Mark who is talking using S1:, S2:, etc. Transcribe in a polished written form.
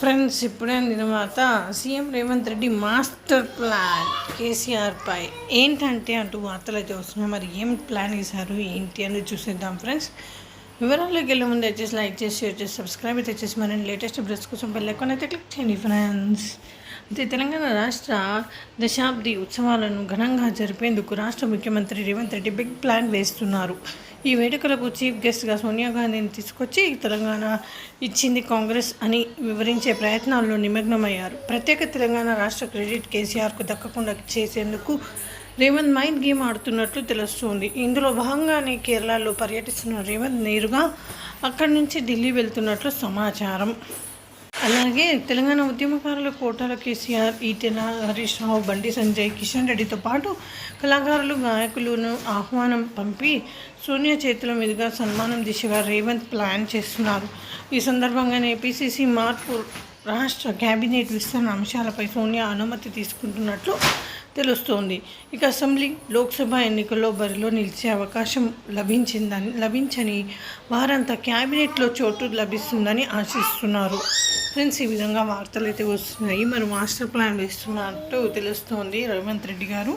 S1: Friends, ఇప్పుడే అందిన వార్త CM Revanth Reddy master plan కేసీఆర్పై ఏంటంటే అంటూ వార్తలు అయితే వస్తున్నాయి. మరి ఏం ప్లాన్ వేశారు ఏంటి అని చూసేద్దాం ఫ్రెండ్స్. వివరాల్లోకి వెళ్ళే ముందు వచ్చేసి లైక్ చేసి షేర్ చేసి సబ్స్క్రైబ్ అయితే చేసి మరి లేటెస్ట్ అప్డేట్స్ కోసం బెల్ ఐకాన్ అయితే క్లిక్ చేయండి ఫ్రెండ్స్. అయితే తెలంగాణ రాష్ట్ర దశాబ్ది ఉత్సవాలను ఘనంగా జరిపేందుకు రాష్ట్ర ముఖ్యమంత్రి రేవంత్ రెడ్డి బిగ్ ప్లాన్ వేస్తున్నారు. ఈ వేడుకలకు చీఫ్ గెస్ట్గా సోనియా గాంధీని తీసుకొచ్చి తెలంగాణ ఇచ్చింది కాంగ్రెస్ అని వివరించే ప్రయత్నాల్లో నిమగ్నమయ్యారు. ప్రత్యేక తెలంగాణ రాష్ట్ర క్రెడిట్ కేసీఆర్కు దక్కకుండా చేసేందుకు రేవంత్ మైండ్ గేమ్ ఆడుతున్నట్లు తెలుస్తోంది. ఇందులో భాగంగానే కేరళలో పర్యటిస్తున్న రేవంత్ నేరుగా అక్కడి నుంచి ఢిల్లీ వెళ్తున్నట్లు సమాచారం. అలాగే తెలంగాణ ఉద్యమకారుల కోటాల కేసీఆర్, ఈటెల, హరీష్ రావు, బండి సంజయ్, కిషన్ రెడ్డితో పాటు కళాకారులు, గాయకులను ఆహ్వానం పంపి సోనియా చేతుల మీదుగా సన్మానం దిశగా రేవంత్ ప్లాన్ చేస్తున్నారు. ఈ సందర్భంగానే ఏపీసీసీ మార్పు, రాష్ట్ర కేబినెట్ విస్తరణ అంశాలపై సోనియా అనుమతి తీసుకుంటున్నట్లు తెలుస్తోంది. ఇక అసెంబ్లీ, లోక్సభ ఎన్నికల్లో బరిలో నిలిచే అవకాశం లభించని వారంతా క్యాబినెట్లో చోటు లభిస్తుందని ఆశిస్తున్నారు. ఫ్రెండ్స్, ఈ విధంగా వార్తలు అయితే వస్తున్నాయి. మరి మాస్టర్ ప్లాన్ వేస్తున్నట్టు తెలుస్తోంది రేవంత్ రెడ్డి గారు.